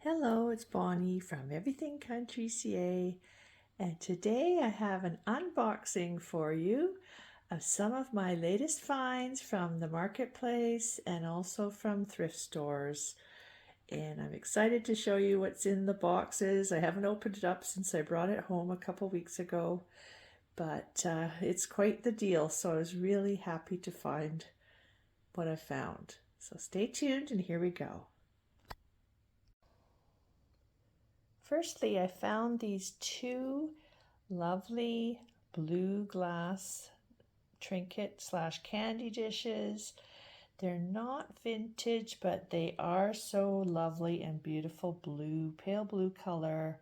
Hello, it's Bonnie from Everything Country CA, and today I have an unboxing for you of some of my latest finds from the marketplace and also from thrift stores. And I'm excited to show you what's in the boxes. I haven't opened it up since I brought it home a couple weeks ago, but it's quite the deal, so I was really happy to find what I found. So stay tuned and here we go. Firstly, I found these two lovely blue glass trinket / candy dishes. They're not vintage, but they are so lovely and beautiful blue, pale blue color.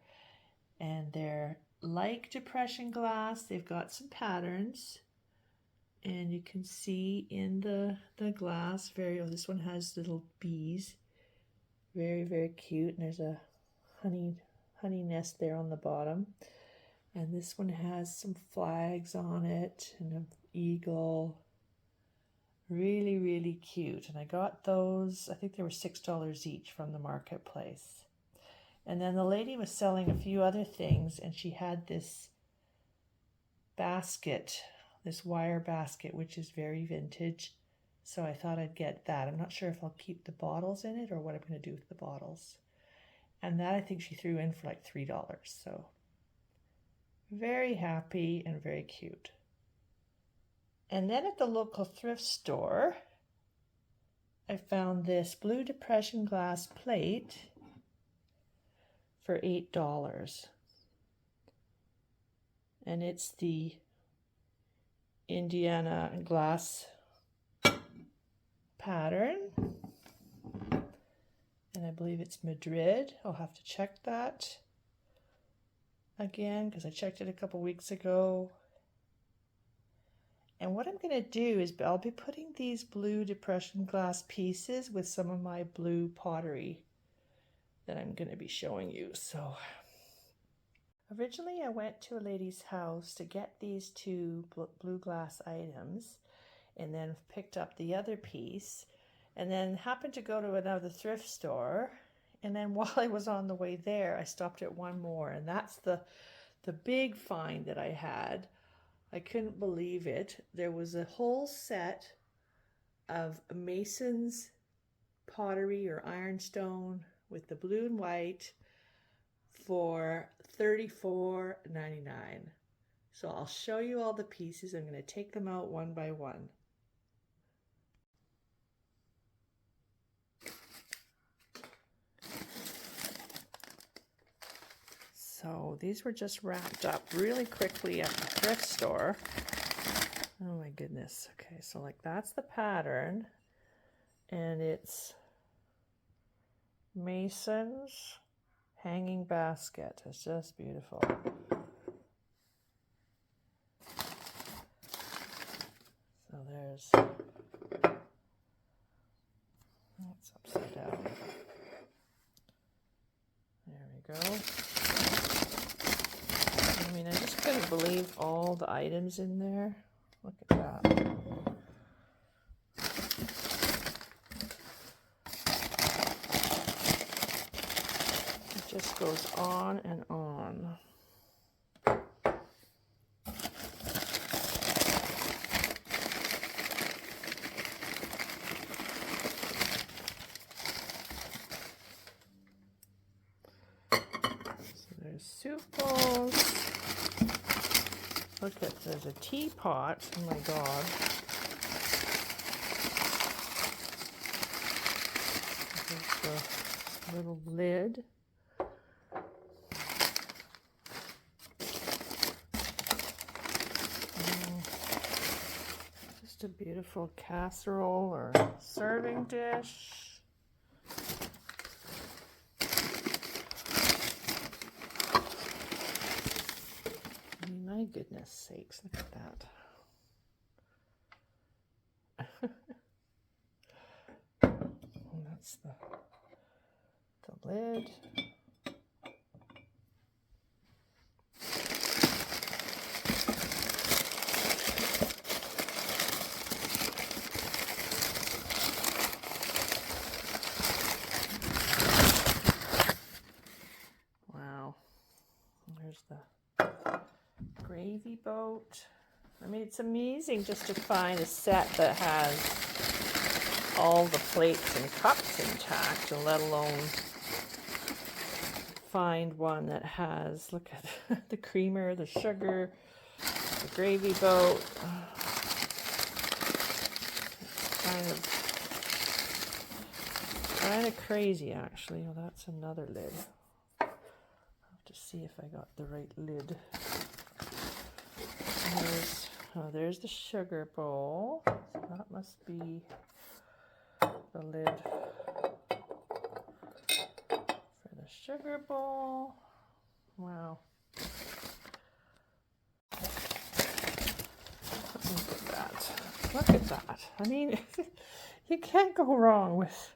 And they're like depression glass. They've got some patterns. And you can see in the glass, this one has little bees. Very, very cute. And there's a honey nest there on the bottom, and this one has some flags on it and an eagle. Really cute. And I got those, I think they were $6 each from the marketplace. And then the lady was selling a few other things, and she had this basket, this wire basket, which is very vintage, so I thought I'd get that. I'm not sure if I'll keep the bottles in it or what I'm going to do with the bottles. And that I think she threw in for like $3. So very happy and very cute. And then at the local thrift store, I found this blue depression glass plate for $8. And it's the Indiana glass pattern. And I believe it's Madrid. I'll have to check that again because I checked it a couple weeks ago. And what I'm going to do is I'll be putting these blue depression glass pieces with some of my blue pottery that I'm going to be showing you. So originally I went to a lady's house to get these two blue glass items and then picked up the other piece. And then happened to go to another thrift store. And then while I was on the way there, I stopped at one more. And that's the big find that I had. I couldn't believe it. There was a whole set of Mason's pottery or Ironstone with the blue and white for $34.99. So I'll show you all the pieces. I'm going to take them out one by one. So these were just wrapped up really quickly at the thrift store. Oh my goodness. Okay, so like that's the pattern. And it's Mason's hanging basket. It's just beautiful. So there's, that's upside down. There we go. I mean, I just couldn't believe all the items in there. Look at that. It just goes on and on. So there's soup bowls. Look at, there's a teapot. Oh my God. There's the little lid. Just a beautiful casserole or serving dish. My goodness sakes, look at that. And that's the lid. gravy boat. I mean, it's amazing just to find a set that has all the plates and cups intact, let alone find one that has, look at the creamer, the sugar, the gravy boat. Kind of crazy, actually. Oh, that's another lid. I'll have to see if I got the right lid. There's the sugar bowl. So that must be the lid for the sugar bowl. Wow. Look at that. Look at that. I mean, you can't go wrong with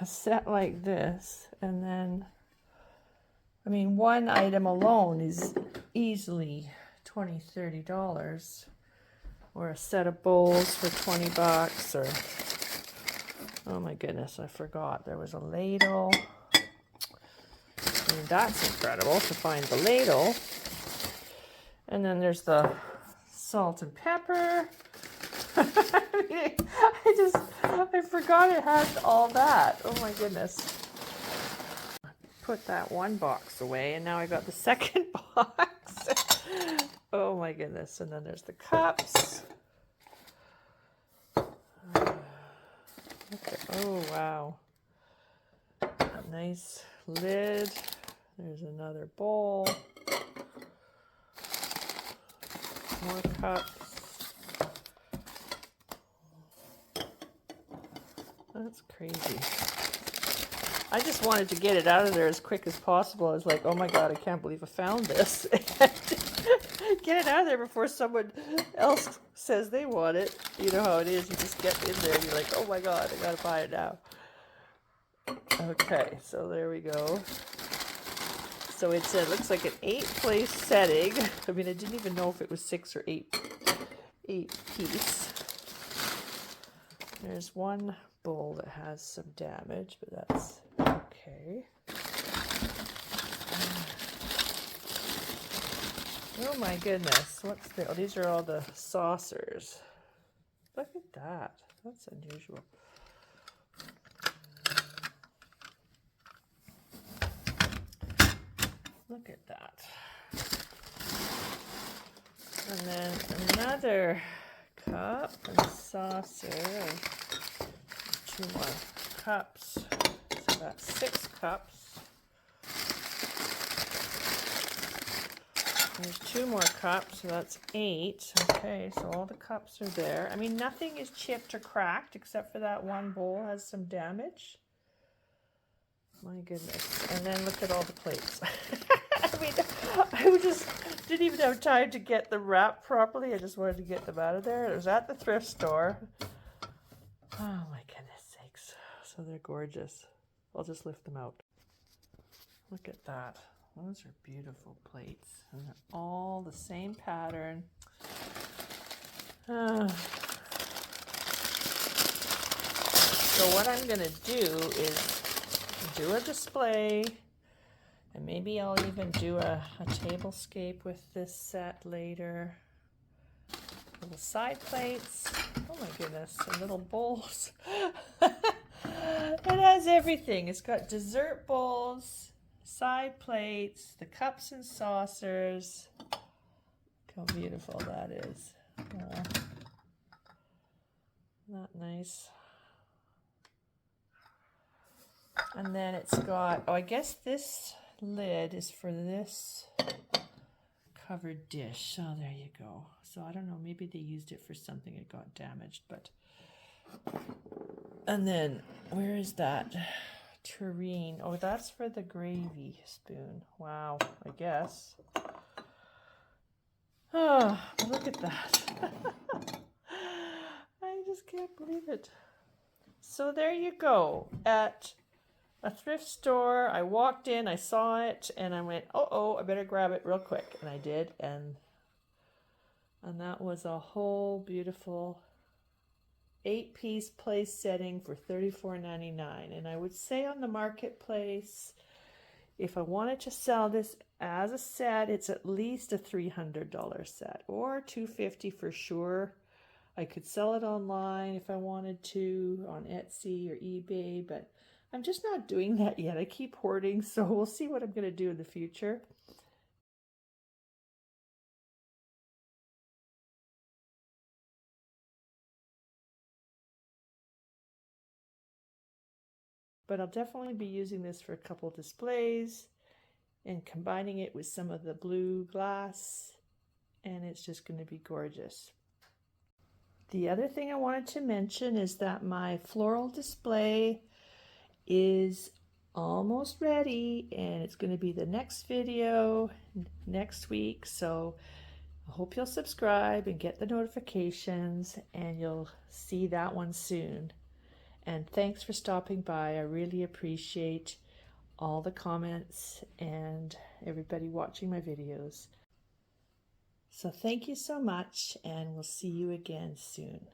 a set like this. And then, I mean, one item alone is easily $20-$30, or a set of bowls for $20, or oh my goodness, I forgot there was a ladle. I mean, that's incredible to find the ladle. And then there's the salt and pepper. I forgot it had all that. Oh my goodness. Put that one box away, and now I got the second box. Oh my goodness. And then there's the cups. Oh wow. A nice lid. There's another bowl. More cups. That's crazy. I just wanted to get it out of there as quick as possible. I was like, oh my God, I can't believe I found this. Get it out of there before someone else says they want it. You know how it is. You just get in there and you're like, oh my God, I gotta buy it now. Okay, so there we go. So it looks like an 8-place setting. I mean, I didn't even know if it was 6 or 8 piece. There's one bowl that has some damage, but that's okay. Oh my goodness, what's the, oh, these are all the saucers. Look at that, that's unusual. Look at that. And then another cup and saucer. 2 more cups. So that's 6 cups. There's 2 more cups, so that's 8. Okay, so all the cups are there. I mean, nothing is chipped or cracked except for that one bowl has some damage. My goodness. And then look at all the plates. I mean, I just didn't even have time to get them wrapped properly. I just wanted to get them out of there. It was at the thrift store. Oh my goodness sakes. So they're gorgeous. I'll just lift them out. Look at that. Those are beautiful plates. And they're all the same pattern. So what I'm going to do is do a display, and maybe I'll even do a tablescape with this set later. Little side plates. Oh my goodness, and little bowls. It has everything. It's got dessert bowls, side plates, the cups and saucers. Look how beautiful that is. Not nice. And then it's got, oh, I guess this lid is for this covered dish. Oh, there you go. So I don't know, maybe they used it for something, it got damaged, but. And then, where is that tureen? Oh, that's for the gravy spoon. Wow, I guess. Oh, look at that. I just can't believe it. So there you go. At a thrift store, I walked in, I saw it, and I went, oh, I better grab it real quick. And I did, and that was a whole beautiful 8-piece place setting for $34.99. And I would say on the marketplace, If I wanted to sell this as a set, it's at least a $300 set or $250 for sure. I could sell it online if I wanted to on Etsy or eBay, but I'm just not doing that yet. I keep hoarding, so we'll see what I'm going to do in the future. But I'll definitely be using this for a couple displays and combining it with some of the blue glass, and it's just going to be gorgeous. The other thing I wanted to mention is that my floral display is almost ready, and it's going to be the next video next week, so I hope you'll subscribe and get the notifications, and you'll see that one soon. And thanks for stopping by. I really appreciate all the comments and everybody watching my videos. So thank you so much, and we'll see you again soon.